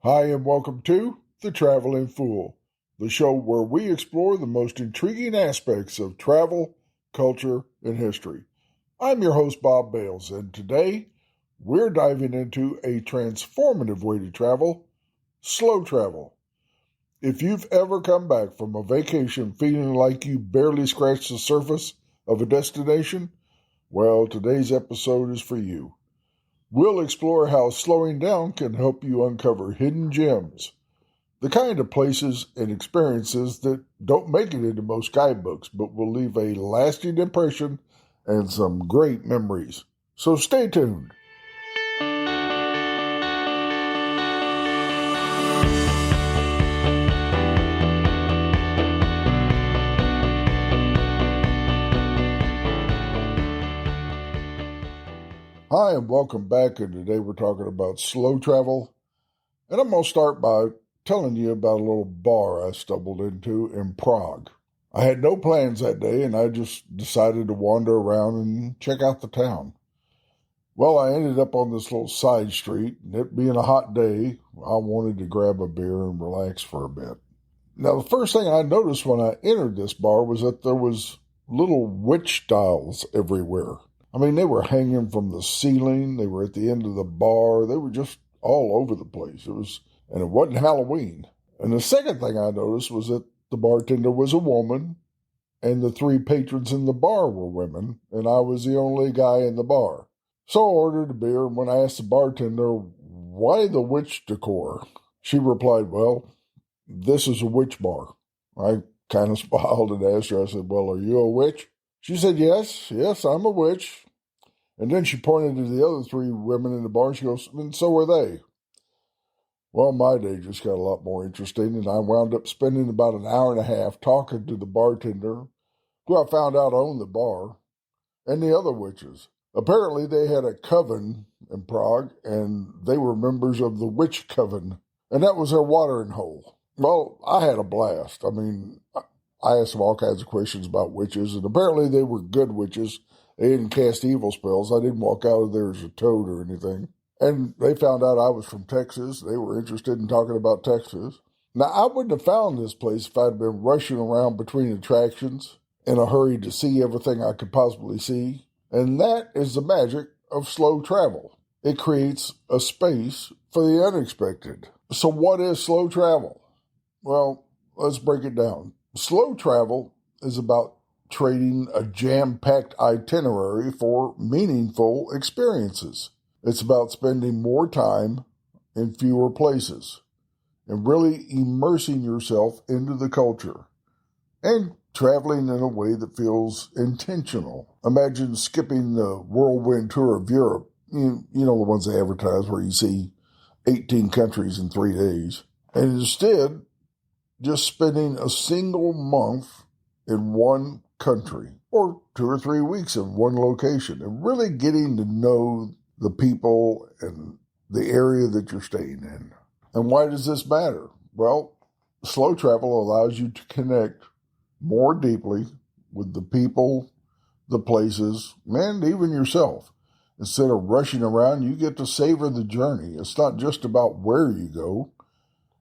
Hi, and welcome to The Traveling Fool, the show where we explore the most intriguing aspects of travel, culture, and history. I'm your host, Bob Bales, and today we're diving into a transformative way to travel: slow travel. If you've ever come back from a vacation feeling like you barely scratched the surface of a destination, well, today's episode is for you. We'll explore how slowing down can help you uncover hidden gems, the kind of places and experiences that don't make it into most guidebooks but will leave a lasting impression and some great memories. So stay tuned. Hi, and welcome back. And today we're talking about slow travel. And I'm going to start by telling you about a little bar I stumbled into in Prague. I had no plans that day, and I just decided to wander around and check out the town. Well, I ended up on this little side street, and it being a hot day, I wanted to grab a beer and relax for a bit. Now, the first thing I noticed when I entered this bar was that there was little witch dolls everywhere. I mean, they were hanging from the ceiling, they were at the end of the bar, they were just all over the place. And it wasn't Halloween. And the second thing I noticed was that the bartender was a woman, and the three patrons in the bar were women, and I was the only guy in the bar. So I ordered a beer, and when I asked the bartender, why the witch decor? She replied, well, this is a witch bar. I kind of smiled and asked her, I said, well, are you a witch? She said, yes, I'm a witch. And then she pointed to the other three women in the bar, and she goes, and so are they. Well, my day just got a lot more interesting, and I wound up spending about an hour and a half talking to the bartender, who I found out owned the bar, and the other witches. Apparently, they had a coven in Prague, and they were members of the Witch Coven, and that was their watering hole. Well, I had a blast. I mean, I asked them all kinds of questions about witches, and apparently they were good witches. They didn't cast evil spells. I didn't walk out of there as a toad or anything. And they found out I was from Texas. They were interested in talking about Texas. Now, I wouldn't have found this place if I'd been rushing around between attractions in a hurry to see everything I could possibly see. And that is the magic of slow travel. It creates a space for the unexpected. So what is slow travel? Well, let's break it down. Slow travel is about trading a jam-packed itinerary for meaningful experiences. It's about spending more time in fewer places and really immersing yourself into the culture and traveling in a way that feels intentional. Imagine skipping the whirlwind tour of Europe, you know, the ones they advertise where you see 18 countries in 3 days, and instead just spending a single month in one country or 2 or 3 weeks in one location and really getting to know the people and the area that you're staying in. And why does this matter? Well, slow travel allows you to connect more deeply with the people, the places, and even yourself. Instead of rushing around, you get to savor the journey. It's not just about where you go,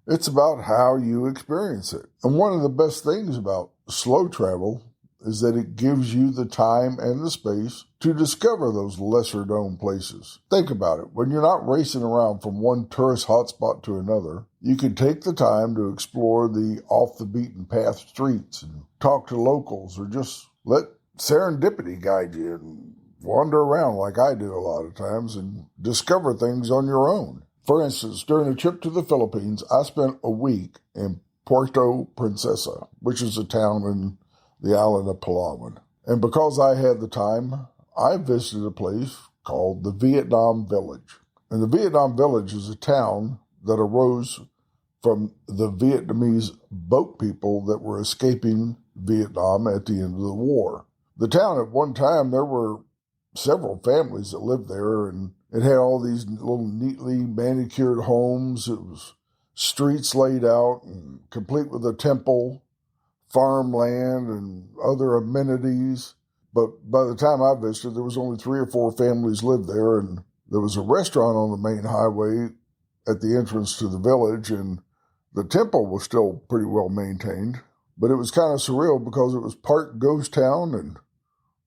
it's about how you experience it. And one of the best things about slow travel is that it gives you the time and the space to discover those lesser-known places. Think about it. When you're not racing around from one tourist hotspot to another, you can take the time to explore the off-the-beaten-path streets and talk to locals, or just let serendipity guide you and wander around like I do a lot of times and discover things on your own. For instance, during a trip to the Philippines, I spent a week in Puerto Princesa, which is a town in the island of Palawan. And because I had the time, I visited a place called the Vietnam Village. And the Vietnam Village is a town that arose from the Vietnamese boat people that were escaping Vietnam at the end of the war. The town, at one time, there were several families that lived there, and it had all these little neatly manicured homes. It was streets laid out and complete with a temple, farmland, and other amenities. But by the time I visited, there was only 3 or 4 families lived there, and there was a restaurant on the main highway at the entrance to the village, and the temple was still pretty well maintained. But it was kind of surreal because it was part ghost town and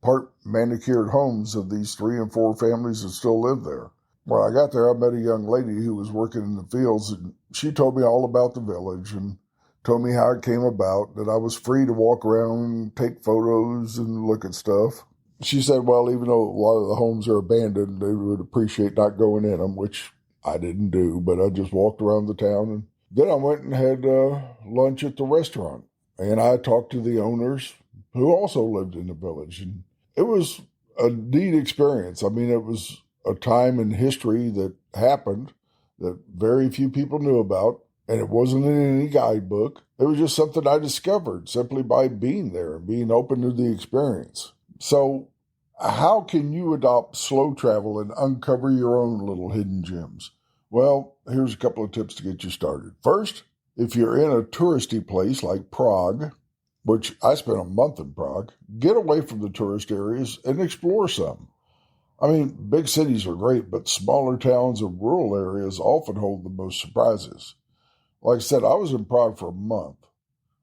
part manicured homes of these 3 and 4 families that still live there. When I got there, I met a young lady who was working in the fields, and she told me all about the village and told me how it came about, that I was free to walk around and take photos and look at stuff. She said, well, even though a lot of the homes are abandoned, they would appreciate not going in them, which I didn't do, but I just walked around the town. And then I went and had lunch at the restaurant, and I talked to the owners who also lived in the village. And it was a neat experience. I mean, it was a time in history that happened that very few people knew about, and it wasn't in any guidebook. It was just something I discovered simply by being there and being open to the experience. So how can you adopt slow travel and uncover your own little hidden gems? Well, here's a couple of tips to get you started. First, if you're in a touristy place like Prague, which I spent a month in Prague, get away from the tourist areas and explore some. I mean, big cities are great, but smaller towns and rural areas often hold the most surprises. Like I said, I was in Prague for a month.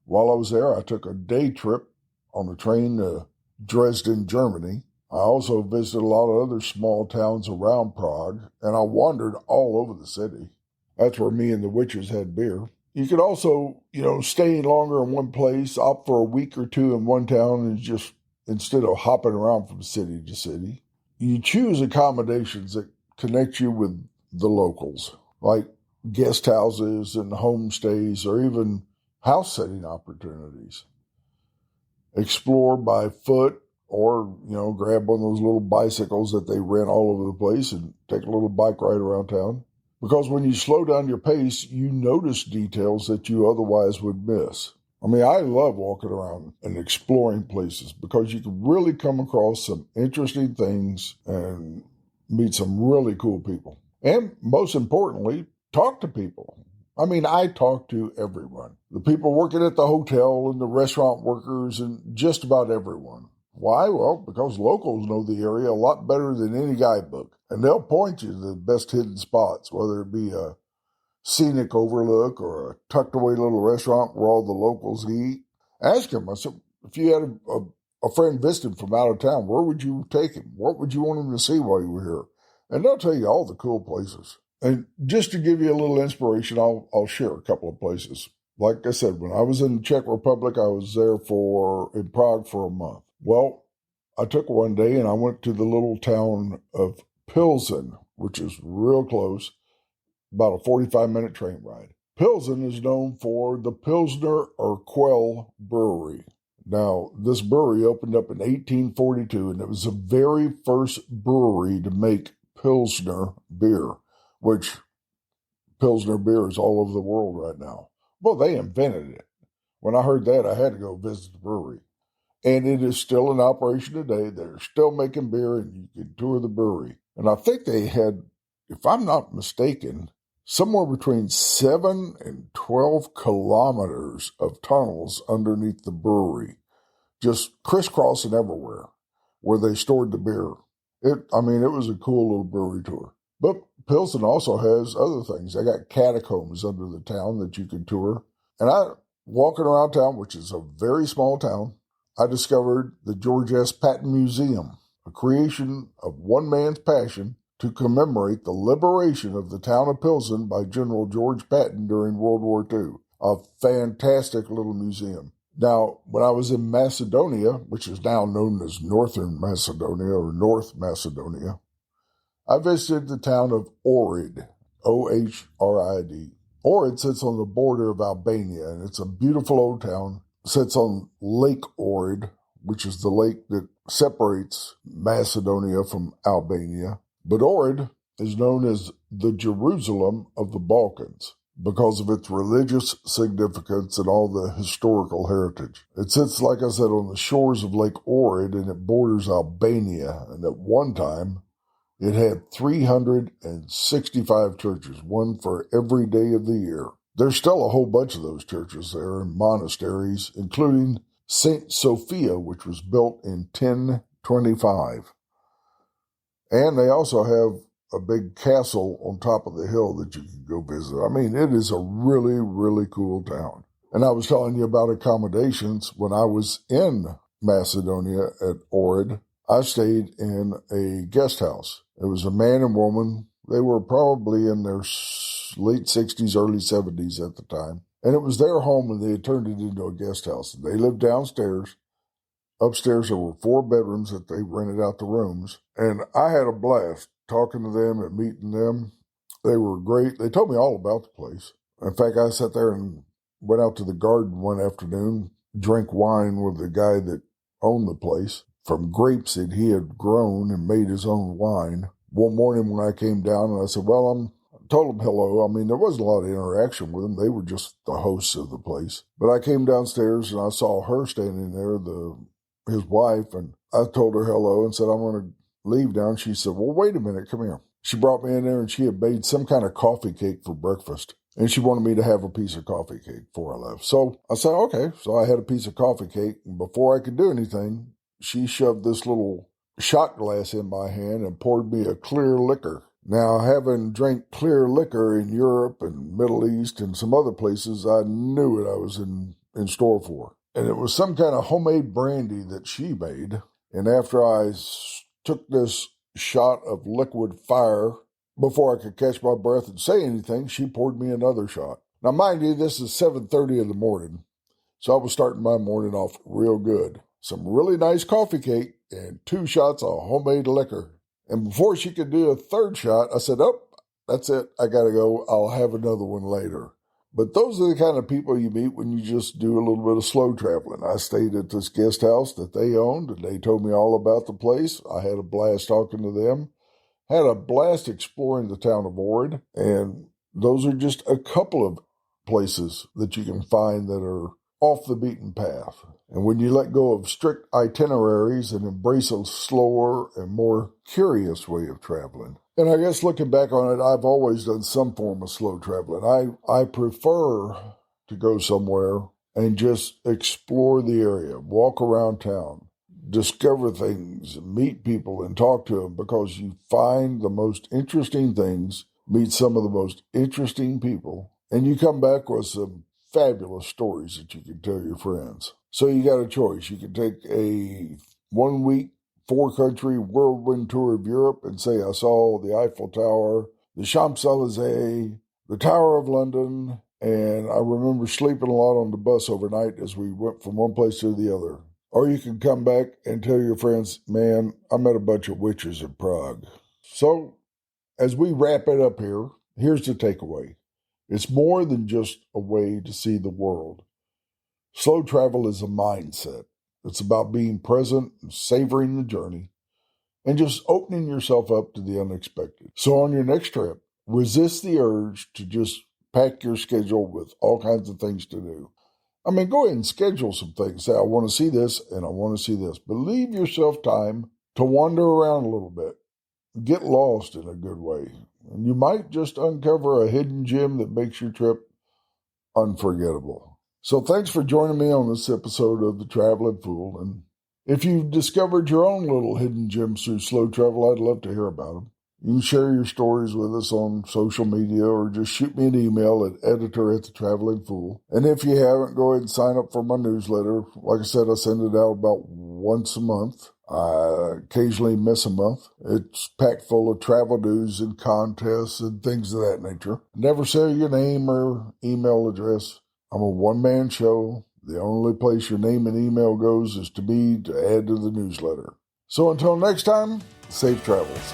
While I was there, I took a day trip on a train to Dresden, Germany. I also visited a lot of other small towns around Prague, and I wandered all over the city. That's where me and the witches had beer. You could also, stay longer in one place, opt for a week or two in one town, and just, instead of hopping around from city to city, you choose accommodations that connect you with the locals, like guest houses and homestays or even house sitting opportunities. Explore by foot or, grab one of those little bicycles that they rent all over the place and take a little bike ride around town. Because when you slow down your pace, you notice details that you otherwise would miss. I mean, I love walking around and exploring places because you can really come across some interesting things and meet some really cool people. And most importantly, talk to people. I mean, I talk to everyone. The people working at the hotel and the restaurant workers and just about everyone. Why? Well, because locals know the area a lot better than any guidebook. And they'll point you to the best hidden spots, whether it be a scenic overlook or a tucked away little restaurant where all the locals eat. Ask them, I said, if you had a friend visiting from out of town, where would you take him? What would you want him to see while you were here? And they'll tell you all the cool places. And just to give you a little inspiration, I'll share a couple of places. Like I said, when I was in the Czech Republic, I was there in Prague for a month. Well, I took one day and I went to the little town of Pilsen, which is real close, about a 45-minute train ride. Pilsen is known for the Pilsner Urquell Brewery. Now, this brewery opened up in 1842, and it was the very first brewery to make Pilsner beer, which Pilsner beer is all over the world right now. Well, they invented it. When I heard that, I had to go visit the brewery. And it is still in operation today. They're still making beer, and you can tour the brewery. And I think they had, if I'm not mistaken, somewhere between 7 and 12 kilometers of tunnels underneath the brewery, just crisscrossing everywhere, where they stored the beer. It was a cool little brewery tour. But Pilsen also has other things. They got catacombs under the town that you can tour. And walking around town, which is a very small town, I discovered the George S. Patton Museum, a creation of one man's passion to commemorate the liberation of the town of Pilsen by General George Patton during World War II. A fantastic little museum. Now, when I was in Macedonia, which is now known as Northern Macedonia or North Macedonia, I visited the town of Ohrid, Ohrid. Ohrid sits on the border of Albania, and it's a beautiful old town. It sits on Lake Ohrid, which is the lake that separates Macedonia from Albania. But Ohrid is known as the Jerusalem of the Balkans because of its religious significance and all the historical heritage. It sits, like I said, on the shores of Lake Ohrid, and it borders Albania. And at one time, it had 365 churches, one for every day of the year. There's still a whole bunch of those churches there and monasteries, including St. Sophia, which was built in 1025. And they also have a big castle on top of the hill that you can go visit. I mean, it is a really, really cool town. And I was telling you about accommodations. When I was in Macedonia at Ohrid, I stayed in a guest house. It was a man and woman. They were probably in their late 60s, early 70s at the time. And it was their home, and they had turned it into a guest house. They lived downstairs. Upstairs, there were 4 bedrooms that they rented out the rooms. And I had a blast talking to them and meeting them. They were great. They told me all about the place. In fact, I sat there and went out to the garden one afternoon, drank wine with the guy that owned the place from grapes that he had grown and made his own wine. One morning when I came down, and I said, well, told them hello. I mean, there wasn't a lot of interaction with them. They were just the hosts of the place. But I came downstairs and I saw her standing there, his wife, and I told her hello and said, I'm going to leave now. And she said, well, wait a minute, come here. She brought me in there and she had made some kind of coffee cake for breakfast. And she wanted me to have a piece of coffee cake before I left. So I said, okay. So I had a piece of coffee cake. And before I could do anything, she shoved this little shot glass in my hand and poured me a clear liquor. Now, having drank clear liquor in Europe and Middle East and some other places, I knew what I was in store for. And it was some kind of homemade brandy that she made. And after I took this shot of liquid fire, before I could catch my breath and say anything, she poured me another shot. Now, mind you, this is 7:30 in the morning, so I was starting my morning off real good. Some really nice coffee cake and 2 shots of homemade liquor. And before she could do a third shot, I said, oh, that's it. I got to go. I'll have another one later. But those are the kind of people you meet when you just do a little bit of slow traveling. I stayed at this guest house that they owned, and they told me all about the place. I had a blast talking to them. Had a blast exploring the town of Ohrid, and those are just a couple of places that you can find that are off the beaten path. And when you let go of strict itineraries and embrace a slower and more curious way of traveling. And I guess looking back on it, I've always done some form of slow traveling. I prefer to go somewhere and just explore the area, walk around town, discover things, meet people, and talk to them, because you find the most interesting things, meet some of the most interesting people, and you come back with some fabulous stories that you can tell your friends. So you got a choice. You can take a 1-week, 4-country whirlwind tour of Europe and say, I saw the Eiffel Tower, the Champs-Élysées, the Tower of London, and I remember sleeping a lot on the bus overnight as we went from one place to the other. Or you can come back and tell your friends, man, I met a bunch of witches in Prague. So, as we wrap it up here, here's the takeaway. It's more than just a way to see the world. Slow travel is a mindset. It's about being present and savoring the journey and just opening yourself up to the unexpected. So on your next trip, resist the urge to just pack your schedule with all kinds of things to do. I mean, go ahead and schedule some things. Say, I want to see this and I want to see this. But leave yourself time to wander around a little bit. Get lost in a good way. And you might just uncover a hidden gem that makes your trip unforgettable. So thanks for joining me on this episode of The Traveling Fool. And if you've discovered your own little hidden gems through slow travel, I'd love to hear about them. You can share your stories with us on social media or just shoot me an email at editor@thetravelingfool. And if you haven't, go ahead and sign up for my newsletter. Like I said, I send it out about once a month. I occasionally miss a month. It's packed full of travel news and contests and things of that nature. Never say your name or email address. I'm a one-man show. The only place your name and email goes is to me to add to the newsletter. So until next time, safe travels.